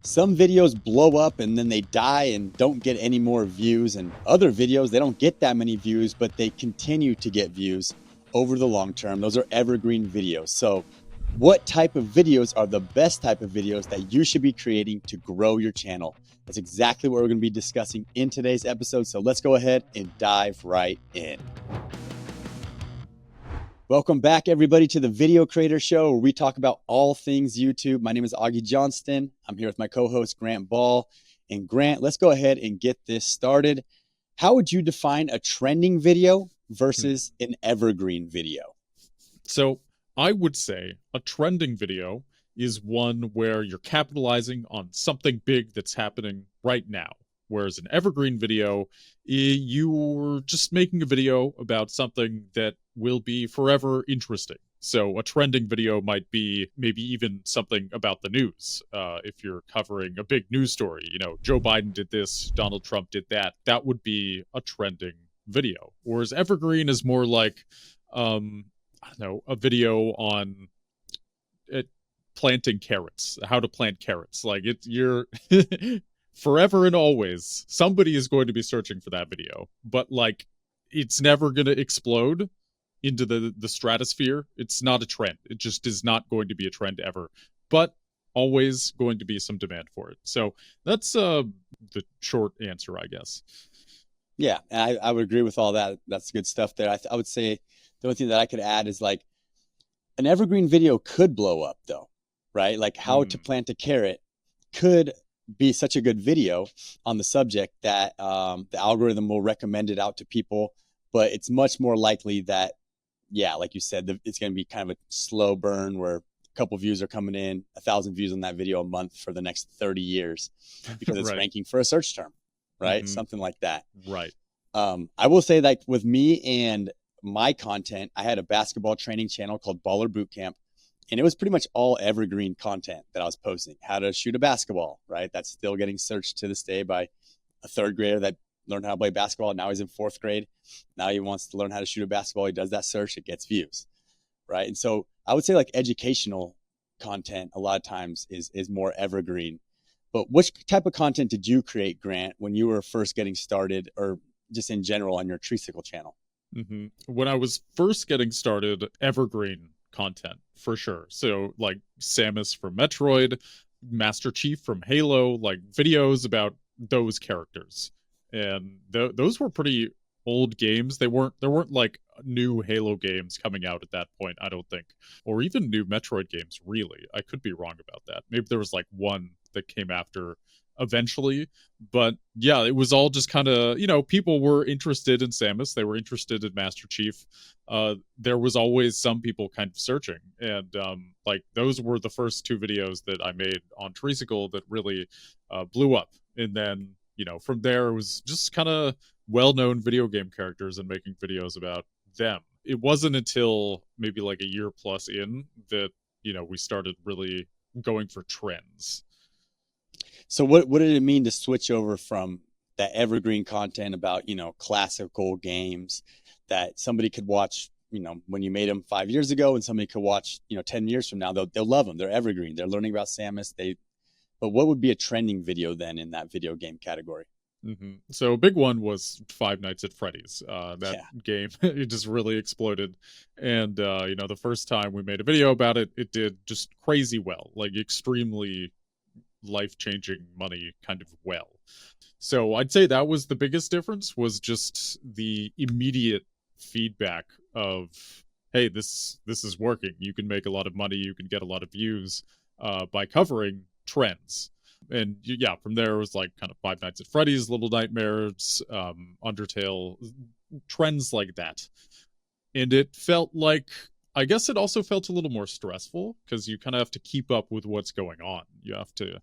Some videos blow up and then they die and don't get any more views, and other videos they don't get that many views but they continue to get views over the long term. Those are evergreen videos. So what type of videos are the best type of videos that you should be creating to grow your channel? That's exactly what we're going to be discussing in today's episode, so let's go ahead and dive right in. Welcome back, everybody, to the Video Creator Show, where we talk about all things YouTube. My name is Augie Johnston. I'm here with my co-host, Grant Ball. And Grant, let's go ahead and get this started. How would you define a trending video versus an evergreen video? So I would say a trending video is one where you're capitalizing on something big that's happening right now. Whereas an evergreen video, you're just making a video about something that will be forever interesting. So a trending video might be maybe even something about the news. If you're covering a big news story, Joe Biden did this, Donald Trump did that, that would be a trending video. Whereas evergreen is more like, I don't know, a video on it, planting carrots, how to plant carrots. Like you're forever and always, somebody is going to be searching for that video, but like it's never going to explode into the stratosphere. It's not a trend. It just is not going to be a trend ever, but always going to be some demand for it. So that's the short answer, I guess. Yeah, I would agree with all that. That's good stuff there. I would say the only thing that I could add is like an evergreen video could blow up though, right? Like how to plant a carrot could be such a good video on the subject that the algorithm will recommend it out to people, but it's much more likely that, yeah, like you said, it's going to be kind of a slow burn where a couple views are coming in, 1,000 views on that video a month for the next 30 years because it's Right. ranking for a search term, right? Something like that. Right. I will say that with me and my content, I had a basketball training channel called Baller Bootcamp, and it was pretty much all evergreen content that I was posting. How to shoot a basketball, right? That's still getting searched to this day by a third grader that learned how to play basketball. Now he's in fourth grade. Now he wants to learn how to shoot a basketball. He does that search, it gets views, right? And so I would say like educational content a lot of times is more evergreen. But which type of content did you create, Grant, when you were first getting started, or just in general on your Treecicle channel? When I was first getting started, evergreen content for sure. So like Samus from Metroid, Master Chief from Halo, like videos about those characters. And those were pretty old games. There weren't like new Halo games coming out at that point, I don't think, or even new Metroid games really. I could be wrong about that. Maybe there was like one that came after eventually, but yeah, it was all just kind of, people were interested in Samus, they were interested in Master Chief. There was always some people kind of searching, and like those were the first two videos that I made on Treecicle that really blew up. And then from there it was just kind of well-known video game characters and making videos about them. It wasn't until maybe like a year plus in that we started really going for trends. So what did it mean to switch over from that evergreen content about, classical games that somebody could watch, when you made them 5 years ago, and somebody could watch, 10 years from now, they'll love them. They're evergreen. They're learning about Samus. But what would be a trending video then in that video game category? So a big one was Five Nights at Freddy's. Game, it just really exploded. And, the first time we made a video about it, it did just crazy well, like extremely life-changing money kind of well. So I'd say that was the biggest difference, was just the immediate feedback of, hey, this is working. You can make a lot of money, you can get a lot of views by covering trends. And yeah, from there it was like kind of Five Nights at Freddy's, Little Nightmares, Undertale, trends like that. And it felt like, I guess it also felt a little more stressful because you kind of have to keep up with what's going on. You have to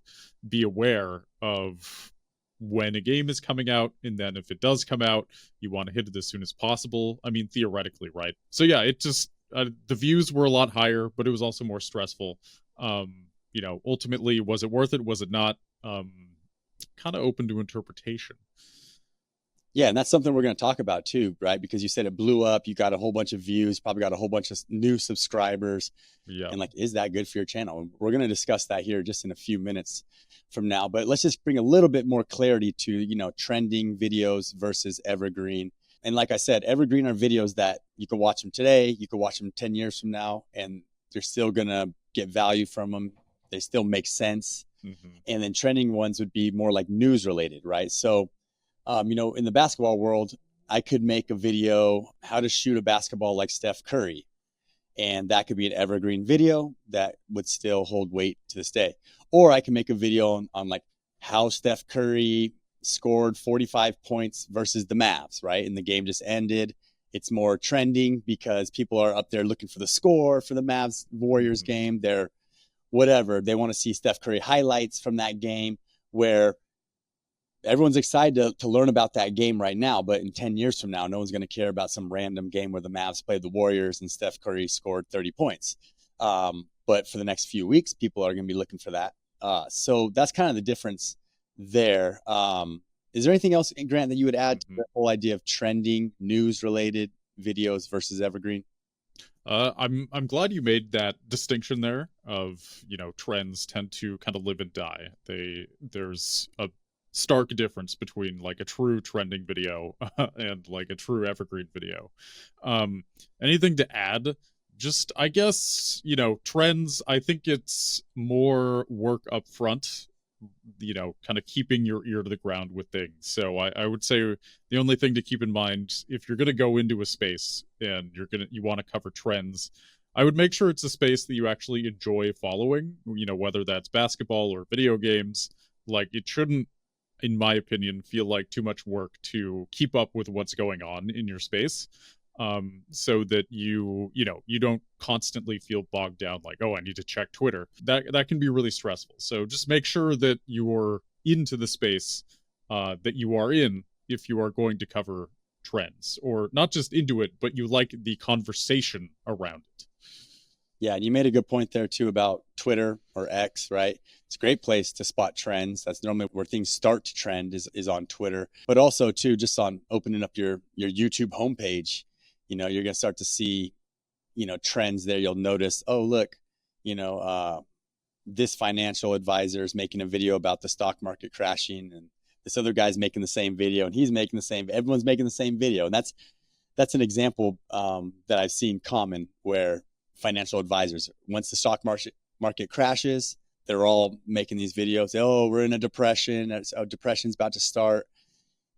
be aware of when a game is coming out, and then if it does come out, you want to hit it as soon as possible. I mean, theoretically, right? So yeah, it just, the views were a lot higher, but it was also more stressful. Ultimately, was it worth it? Was it not? Kind of open to interpretation. Yeah, and that's something we're going to talk about too, right? Because you said it blew up, you got a whole bunch of views, probably got a whole bunch of new subscribers, Yeah. and like, is that good for your channel? We're going to discuss that here just in a few minutes from now, but let's just bring a little bit more clarity to, trending videos versus evergreen. And like I said, evergreen are videos that you can watch them today, you can watch them 10 years from now, and they're still going to get value from them. They still make sense. Hmm. And then trending ones would be more like news related, right? So in the basketball world, I could make a video how to shoot a basketball like Steph Curry, and that could be an evergreen video that would still hold weight to this day. Or I can make a video on like how Steph Curry scored 45 points versus the Mavs, right? And the game just ended. It's more trending because people are up there looking for the score for the Mavs Warriors Hmm. game. They're whatever. They want to see Steph Curry highlights from that game where everyone's excited to learn about that game right now, but in 10 years from now, no one's going to care about some random game where the Mavs played the Warriors and Steph Curry scored 30 points. But for the next few weeks, people are going to be looking for that. So that's kind of the difference there. Is there anything else, Grant, that you would add to Hmm. the whole idea of trending news related videos versus evergreen? I'm glad you made that distinction there of, trends tend to kind of live and die. There's a stark difference between like a true trending video and like a true evergreen video. Um, Anything to add? Just, I guess, trends, I think it's more work up front, kind of keeping your ear to the ground with things. So I would say the only thing to keep in mind if you're going to go into a space and you want to cover trends, I would make sure it's a space that you actually enjoy following, whether that's basketball or video games. Like it shouldn't, in my opinion, feel like too much work to keep up with what's going on in your space. So that you don't constantly feel bogged down like, oh, I need to check Twitter. That can be really stressful. So just make sure that you're into the space that you are in if you are going to cover trends, or not just into it, but you like the conversation around it. Yeah, and you made a good point there too about Twitter or X, right? It's a great place to spot trends. That's normally where things start to trend is on Twitter, but also too just on opening up your YouTube homepage. You're gonna start to see trends there. You'll notice, oh look, you know, uh, this financial advisor is making a video about the stock market crashing, and this other guy's making the same video, and he's making the same. Everyone's making the same video, and that's an example that I've seen common where financial advisors, once the stock market crashes, they're all making these videos. Oh, we're in a depression. Oh, depression's about to start,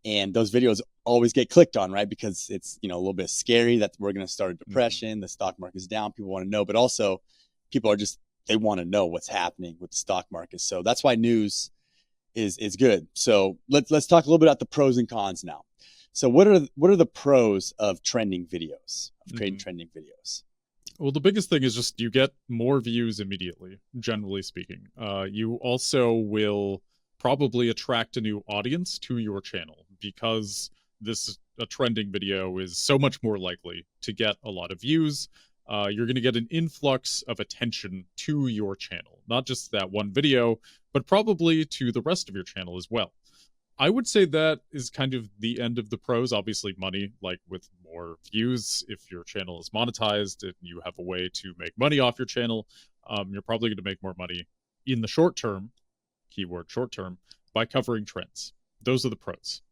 and those videos always get clicked on, right? Because it's a little bit scary that we're going to start a Mm-hmm. depression. The stock market's down. People want to know, but also people are just they want to know what's happening with the stock market. So that's why news is good. So let's talk a little bit about the pros and cons now. So what are the pros of trending videos, of creating Mm-hmm. trending videos? Well, the biggest thing is just you get more views immediately, generally speaking. You also will probably attract a new audience to your channel because this a trending video is so much more likely to get a lot of views. You're going to get an influx of attention to your channel, not just that one video, but probably to the rest of your channel as well. I would say that is kind of the end of the pros. Obviously, money, like with more views, if your channel is monetized and you have a way to make money off your channel, you're probably going to make more money in the short term, keyword short term, by covering trends. Those are the pros.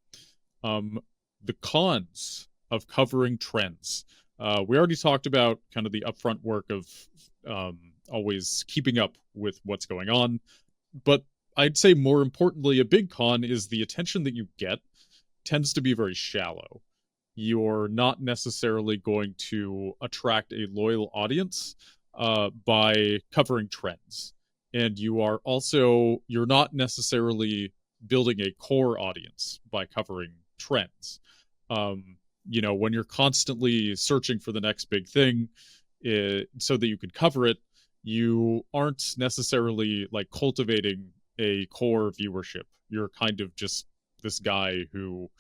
Um, the cons of covering trends. We already talked about kind of the upfront work of always keeping up with what's going on, but I'd say more importantly, a big con is the attention that you get tends to be very shallow. You're not necessarily going to attract a loyal audience by covering trends. And you're not necessarily building a core audience by covering trends. When you're constantly searching for the next big thing so that you can cover it, you aren't necessarily like cultivating a core viewership. You're kind of just this guy who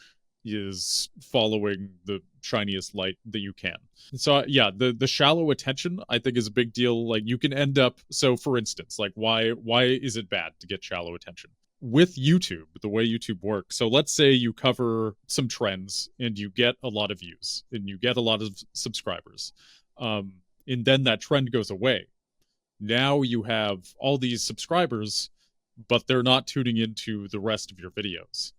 is following the shiniest light that you can. So yeah, the shallow attention I think is a big deal. Like you can end up, so for instance, like why is it bad to get shallow attention? with YouTube, the way YouTube works. So let's say you cover some trends and you get a lot of views and you get a lot of subscribers. Um, and then that trend goes away. Now you have all these subscribers, but they're not tuning into the rest of your videos.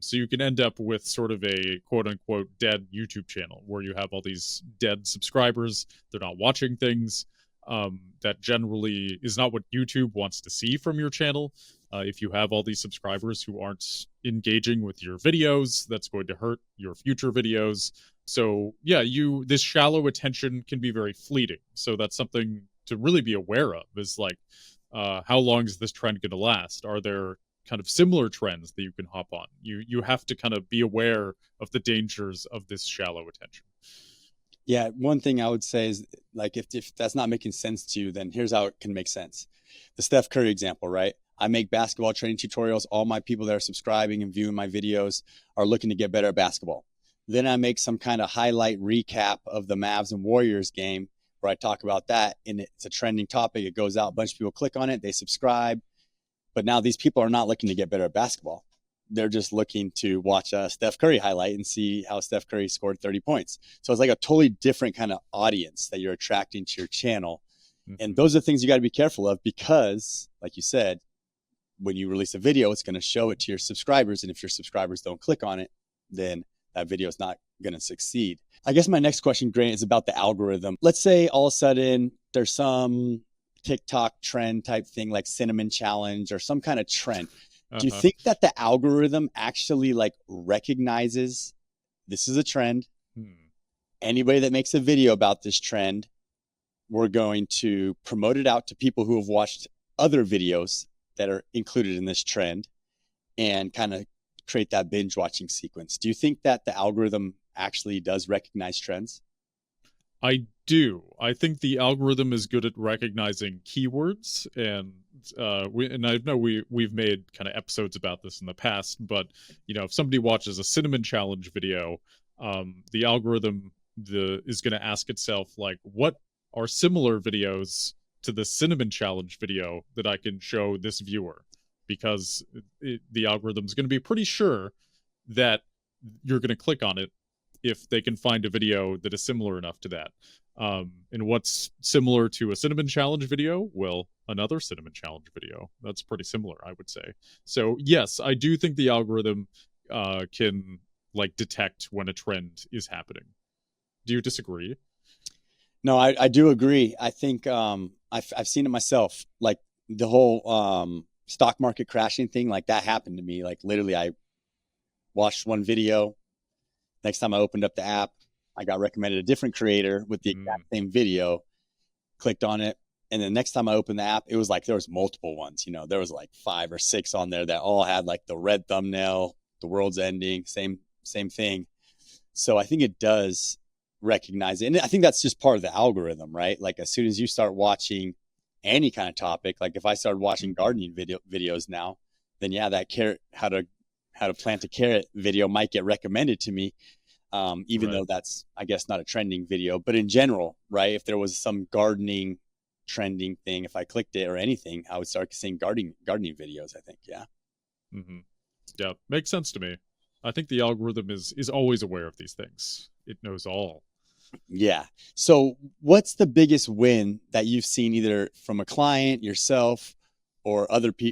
So you can end up with sort of a quote unquote dead YouTube channel where you have all these dead subscribers. They're not watching things. That generally is not what YouTube wants to see from your channel. If you have all these subscribers who aren't engaging with your videos, that's going to hurt your future videos. So yeah, this shallow attention can be very fleeting. So that's something to really be aware of, is like, how long is this trend going to last? Are there kind of similar trends that you can hop on? You have to kind of be aware of the dangers of this shallow attention. Yeah, one thing I would say is, like, if that's not making sense to you, then here's how it can make sense. The Steph Curry example, right? I make basketball training tutorials. All my people that are subscribing and viewing my videos are looking to get better at basketball. Then I make some kind of highlight recap of the Mavs and Warriors game where I talk about that, and it's a trending topic. It goes out, a bunch of people click on it, they subscribe. But now these people are not looking to get better at basketball. They're just looking to watch a Steph Curry highlight and see how Steph Curry scored 30 points. So it's like a totally different kind of audience that you're attracting to your channel. Mm-hmm. And those are things you got to be careful of, because, like you said, when you release a video, it's going to show it to your subscribers. And if your subscribers don't click on it, then that video is not going to succeed. I guess my next question, Grant, is about the algorithm. Let's say all of a sudden there's some TikTok trend type thing like cinnamon challenge or some kind of trend. Do you think that the algorithm actually like recognizes this is a trend? Anybody that makes a video about this trend, we're going to promote it out to people who have watched other videos that are included in this trend and kind of create that binge watching sequence. Do you think that the algorithm actually does recognize trends? I do. I think the algorithm is good at recognizing keywords, and I know we've made kind of episodes about this in the past. But if somebody watches a cinnamon challenge video, the algorithm is going to ask itself, like, what are similar videos to the cinnamon challenge video that I can show this viewer? Because the algorithm is going to be pretty sure that you're going to click on it if they can find a video that is similar enough to that. And what's similar to a cinnamon challenge video? Well, another cinnamon challenge video. That's pretty similar, I would say. So yes, I do think the algorithm can like detect when a trend is happening. Do you disagree? No, I do agree. I think I've seen it myself. Like the whole stock market crashing thing, like that happened to me. Like literally, I watched one video. Next time I opened up the app, I got recommended a different creator with the exact same video, clicked on it. And then next time I opened the app, it was like there was multiple ones. There was like 5 or 6 on there that all had like the red thumbnail, the world's ending, same thing. So I think it does recognize it. And I think that's just part of the algorithm, right? Like as soon as you start watching any kind of topic, like if I started watching gardening videos now, then yeah, that how to plant a carrot video might get recommended to me, even though that's, I guess, not a trending video. But in general, right, if there was some gardening trending thing, if I clicked it or anything, I would start seeing gardening videos, I think. Yeah. Yeah, makes sense to me. I think the algorithm is always aware of these things. It knows all. Yeah. So what's the biggest win that you've seen, either from a client, yourself, or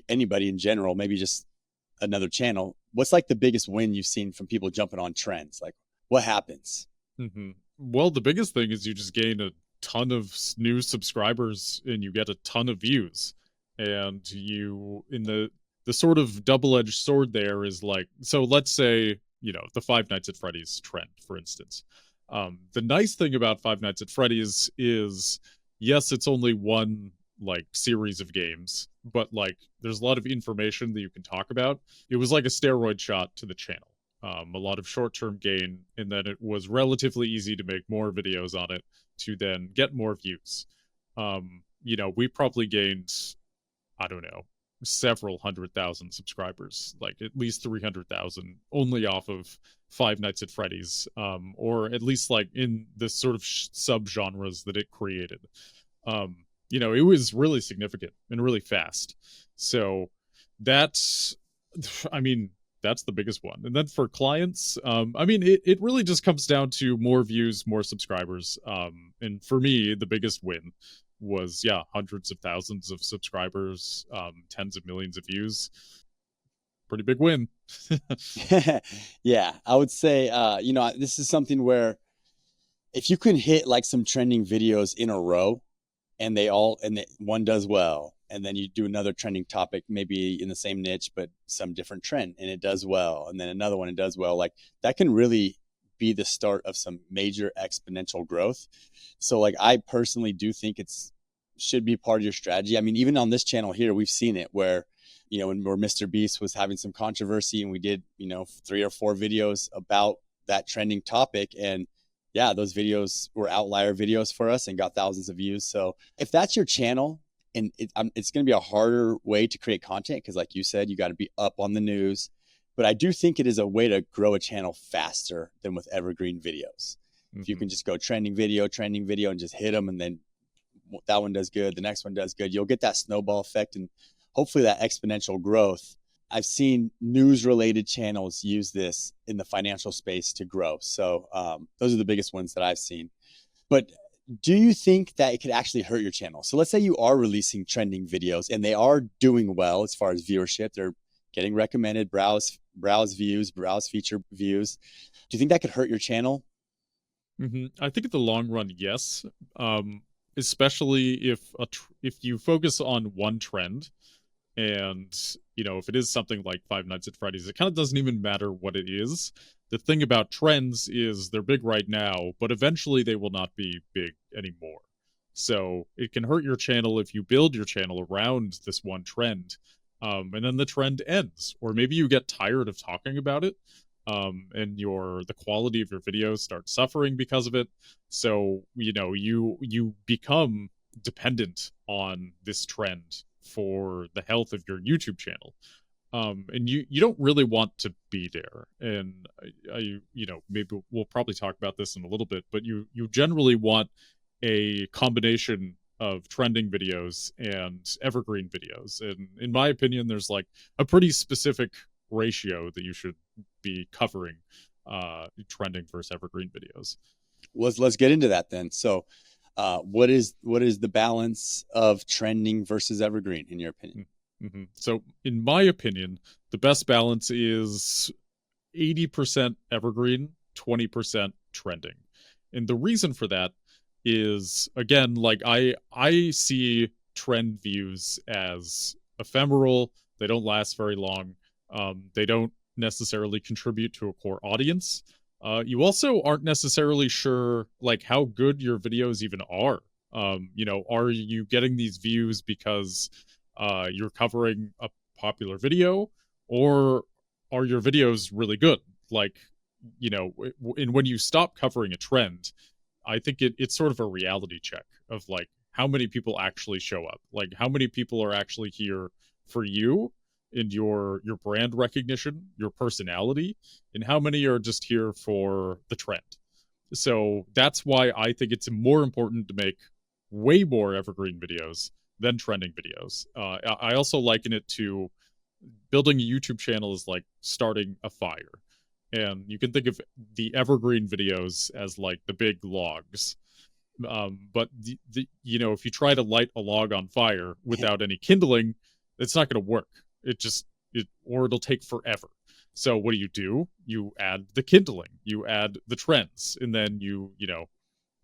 anybody in general, maybe just another channel? What's like the biggest win you've seen from people jumping on trends? Like what happens? Well, the biggest thing is you just gain a ton of new subscribers and you get a ton of views. And the sort of double-edged sword there is like, so let's say, the Five Nights at Freddy's trend, for instance. The nice thing about Five Nights at Freddy's is, yes, it's only one like series of games, but like there's a lot of information that you can talk about. It was like a steroid shot to the channel. A lot of short-term gain, and then it was relatively easy to make more videos on it to then get more views. We probably gained, I don't know, several 100,000 subscribers, like at least 300,000 only off of Five Nights at Freddy's, or at least like in the sort of sub-genres that it created. It was really significant and really fast. So That's, I mean, that's the biggest one. And then for clients, I mean, it really just comes down to more views, more subscribers. And for me, the biggest win was, yeah, hundreds of thousands of subscribers, tens of millions of views. Pretty big win. Yeah, I would say, this is something where if you can hit like some trending videos in a row and one does well, and then you do another trending topic, maybe in the same niche, but some different trend and it does well. And then another one, it does well. Like that can really be the start of some major exponential growth. So like, I personally do think should be part of your strategy. I mean, even on this channel here, we've seen it where, where Mr. Beast was having some controversy and we did, 3 or 4 videos about that trending topic. And yeah, those videos were outlier videos for us and got thousands of views. So if that's your channel, and it's going to be a harder way to create content because, like you said, you got to be up on the news. But I do think it is a way to grow a channel faster than with evergreen videos. If you can just go trending video, and just hit them, and then that one does good, the next one does good, you'll get that snowball effect and hopefully that exponential growth. I've seen news related channels use this in the financial space to grow. So those are the biggest ones that I've seen. But do you think that it could actually hurt your channel? So let's say you are releasing trending videos and they are doing well as far as viewership. They're getting recommended, browse views, browse feature views. Do you think that could hurt your channel? I think in the long run, yes. Especially if you focus on one trend, and if it is something like Five Nights at Freddy's, it kind of doesn't even matter what it is. The thing about trends is they're big right now, but eventually they will not be big anymore. So it can hurt your channel if you build your channel around this one trend, and then the trend ends, or maybe you get tired of talking about it, and the quality of your videos starts suffering because of it. So you become dependent on this trend for the health of your YouTube channel. And you don't really want to be there. And maybe we'll probably talk about this in a little bit, but you generally want a combination of trending videos and evergreen videos. And in my opinion, there's like a pretty specific ratio that you should be covering trending versus evergreen videos. Let's get into that then. So what is the balance of trending versus evergreen in your opinion? So in my opinion, the best balance is 80% evergreen, 20% trending. And the reason for that is, again, like I see trend views as ephemeral. They don't last very long. They don't necessarily contribute to a core audience. You also aren't necessarily sure like how good your videos even are. Are you getting these views because you're covering a popular video, or are your videos really good? Like, and when you stop covering a trend, I think it's sort of a reality check of like how many people actually show up, like how many people are actually here for you and your brand recognition, your personality, and how many are just here for the trend. So that's why I think it's more important to make way more evergreen videos than trending videos. I also liken it to building a YouTube channel is like starting a fire. And you can think of the evergreen videos as like the big logs. But if you try to light a log on fire without any kindling, it's not going to work. Or it'll take forever. So what do? You add the kindling, you add the trends, and then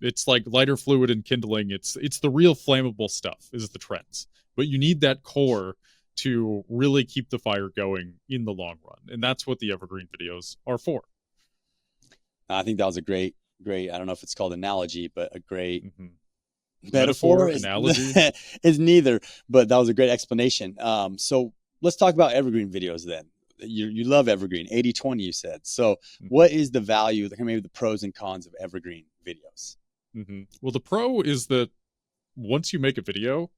it's like lighter fluid and kindling. It's the real flammable stuff is the trends, but you need that core to really keep the fire going in the long run, and that's what the evergreen videos are for. I think that was a great. I don't know if it's called analogy, but a great metaphor analogy is neither. But that was a great explanation. So let's talk about evergreen videos then. You love evergreen 80/20 you said. So what is the value, maybe the pros and cons of evergreen videos? Well, the pro is that once you make a video,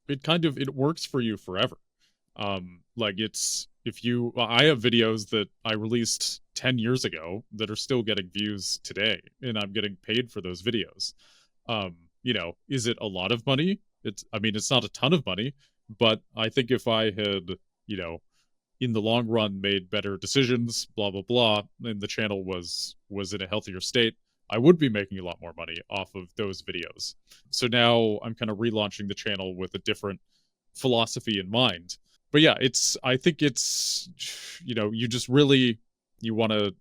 it works for you forever. Like I have videos that I released 10 years ago that are still getting views today, and I'm getting paid for those videos. Is it a lot of money? It's not a ton of money, but I think if I had you know, in the long run made better decisions, blah blah blah, and the channel was in a healthier state, I would be making a lot more money off of those videos. So now I'm kind of relaunching the channel with a different philosophy in mind. But yeah, it's I think it's you just really you want to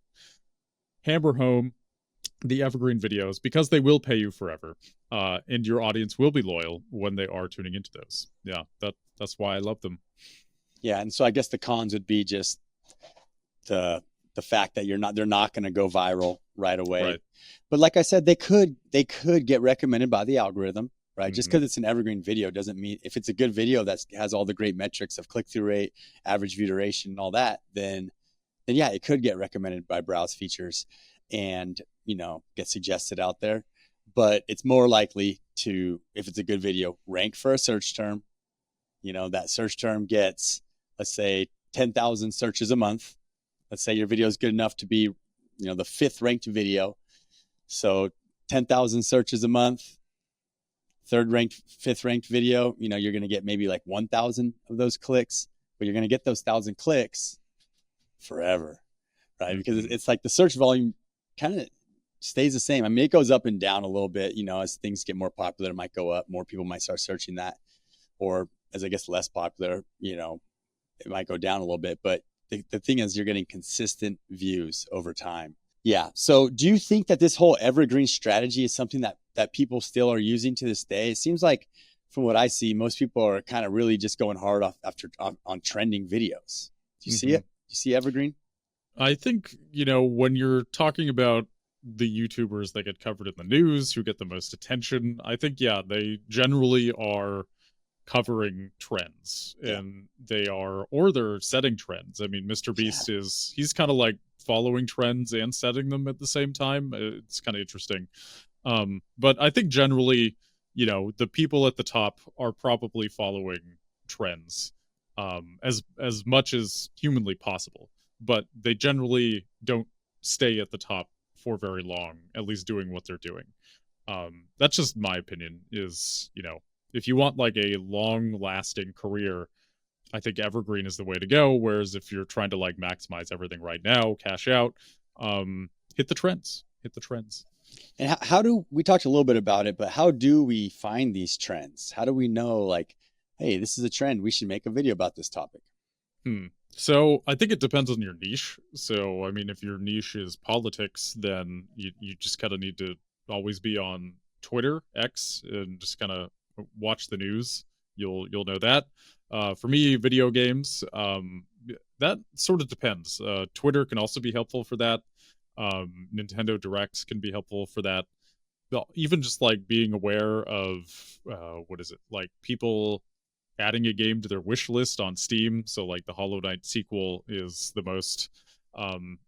hammer home the evergreen videos because they will pay you forever, and your audience will be loyal when they are tuning into those. Yeah, that's why I love them. Yeah, and so I guess the cons would be just the fact that they're not going to go viral right away. Right. But like I said, they could get recommended by the algorithm, right? Just Mm-hmm. because it's an evergreen video doesn't mean if it's a good video that has all the great metrics of click-through rate, average view duration, and all that, then yeah, it could get recommended by browse features and, get suggested out there. But it's more likely to, if it's a good video, rank for a search term. That search term gets, let's say, 10,000 searches a month. Let's say your video is good enough to be, the fifth ranked video. So 10,000 searches a month, third ranked, fifth ranked video, you're going to get maybe like 1,000 of those clicks, but you're going to get those 1,000 clicks forever, right? Because Mm-hmm. it's like the search volume kind of stays the same. I mean, it goes up and down a little bit, as things get more popular, it might go up, more people might start searching that. Or as I guess less popular, it might go down a little bit. But the thing is, you're getting consistent views over time. Yeah. So do you think that this whole evergreen strategy is something that people still are using to this day? It seems like from what I see, most people are kind of really just going hard on trending videos. Do you see Mm-hmm. it? Do you see evergreen? I think, when you're talking about the YouTubers that get covered in the news, who get the most attention, I think, yeah, they generally are covering trends Yeah. and they're setting trends. I mean, Mr. Yeah. Beast he's kind of like following trends and setting them at the same time. It's kind of interesting. But I think generally, the people at the top are probably following trends, as much as humanly possible, but they generally don't stay at the top for very long, at least doing what they're doing. That's just my opinion. Is if you want like a long lasting career, I think evergreen is the way to go. Whereas if you're trying to like maximize everything right now, cash out, hit the trends. Hit the trends. And how do we talked a little bit about it, but how do we find these trends? How do we know, like, hey, this is a trend, we should make a video about this topic? Hmm. So I think it depends on your niche. So I mean, if your niche is politics, then you just kind of need to always be on Twitter, X, and just kind of watch the news. You'll know that. For me, video games, that sort of depends. Twitter can also be helpful for that. Nintendo Directs can be helpful for that. Well, even just like being aware of what is it like people adding a game to their wish list on Steam. So like the Hollow Knight sequel is the most um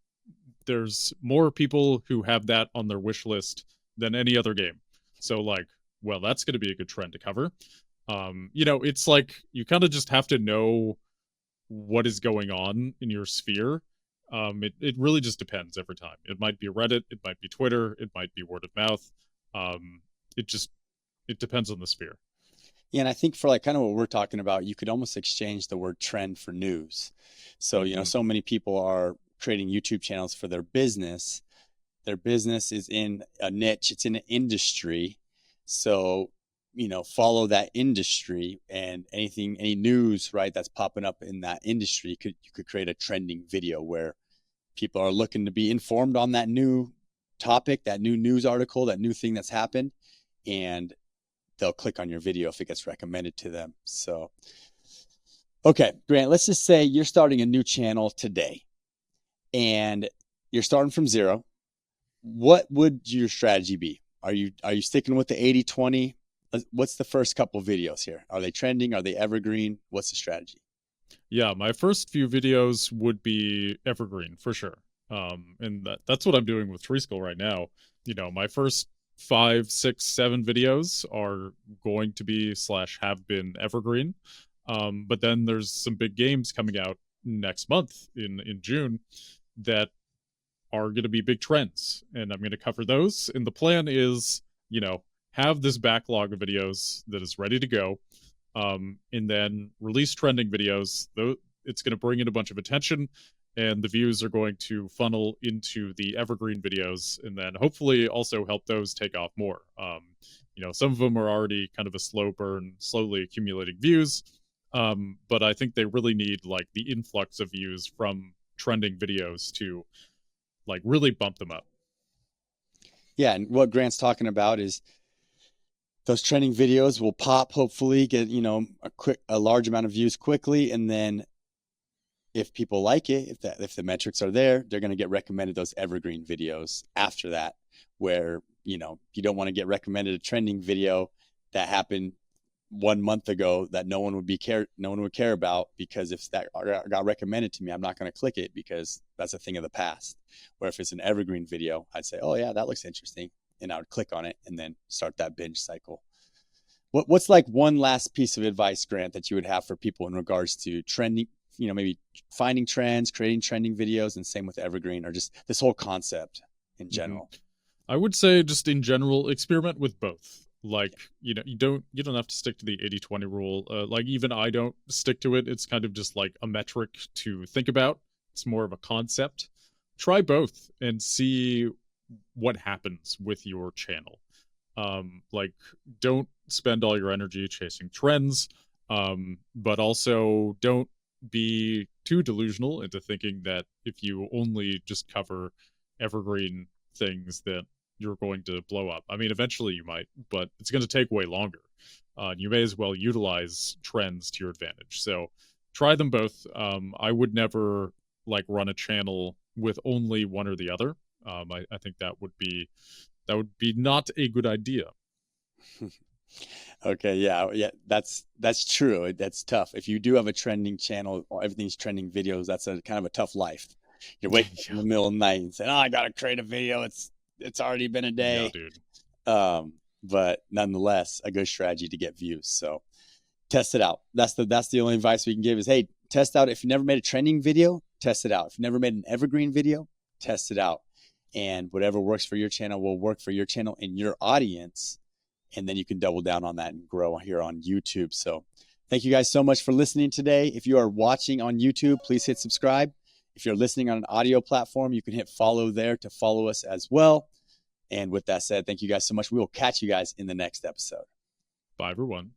there's more people who have that on their wish list than any other game. So like, well, that's going to be a good trend to cover. It's like you kind of just have to know what is going on in your sphere. It really just depends every time. It might be Reddit, it might be Twitter, it might be word of mouth. Um, it just it depends on the sphere. Yeah, and I think for like kind of what we're talking about, you could almost exchange the word trend for news. So, Mm-hmm. so many people are creating YouTube channels for their business. Their business is in a niche, it's in an industry. So, follow that industry, and any news, right, that's popping up in that industry, you could create a trending video where people are looking to be informed on that new topic, that new news article, that new thing that's happened, and they'll click on your video if it gets recommended to them. So, okay, Grant, let's just say you're starting a new channel today and you're starting from zero. What would your strategy be? Are you sticking with the 80/20? What's the first couple videos here? Are they trending? Are they evergreen? What's the strategy? Yeah, my first few videos would be evergreen for sure. And that's what I'm doing with Tree School right now. My first 5, 6, 7 videos are going to be slash have been evergreen. But then there's some big games coming out next month in June that are going to be big trends, and I'm going to cover those. And the plan is, have this backlog of videos that is ready to go, and then release trending videos. it's going to bring in a bunch of attention, and the views are going to funnel into the evergreen videos, and then hopefully also help those take off more. Some of them are already kind of a slow burn, slowly accumulating views. But I think they really need like the influx of views from trending videos to like really bump them up. Yeah, and what Grant's talking about is those trending videos will pop, hopefully get, a large amount of views quickly, and then if people like it, if the metrics are there, they're going to get recommended those evergreen videos after that, where, you don't want to get recommended a trending video that happened 1 month ago that no one would care about, because if that got recommended to me, I'm not going to click it because that's a thing of the past. Where if it's an evergreen video, I'd say, oh yeah, that looks interesting, and I would click on it and then start that binge cycle. What's like one last piece of advice, Grant, that you would have for people in regards to trending, maybe finding trends, creating trending videos, and same with evergreen, or just this whole concept in general? I would say just in general, experiment with both. Like, you don't have to stick to the 80-20 rule. Like even I don't stick to it. It's kind of just like a metric to think about. It's more of a concept. Try both and see what happens with your channel. Like don't spend all your energy chasing trends. But also don't be too delusional into thinking that if you only just cover evergreen things that you're going to blow up. I mean, eventually you might, but it's going to take way longer. You may as well utilize trends to your advantage. So try them both. I would never like run a channel with only one or the other. I think that would be not a good idea. Okay, yeah, that's true. That's tough. If you do have a trending channel, or everything's trending videos, that's a kind of a tough life. You're waking up in the middle of the night and saying, "Oh, I gotta create a video. It's already been a Yeah, day." dude. But nonetheless, a good strategy to get views. So test it out. That's the only advice we can give is, hey, test out. If you never made a trending video, test it out. If you never made an evergreen video, test it out. And whatever works for your channel will work for your channel and your audience. And then you can double down on that and grow here on YouTube. So thank you guys so much for listening today. If you are watching on YouTube, please hit subscribe. If you're listening on an audio platform, you can hit follow there to follow us as well. And with that said, thank you guys so much. We will catch you guys in the next episode. Bye, everyone.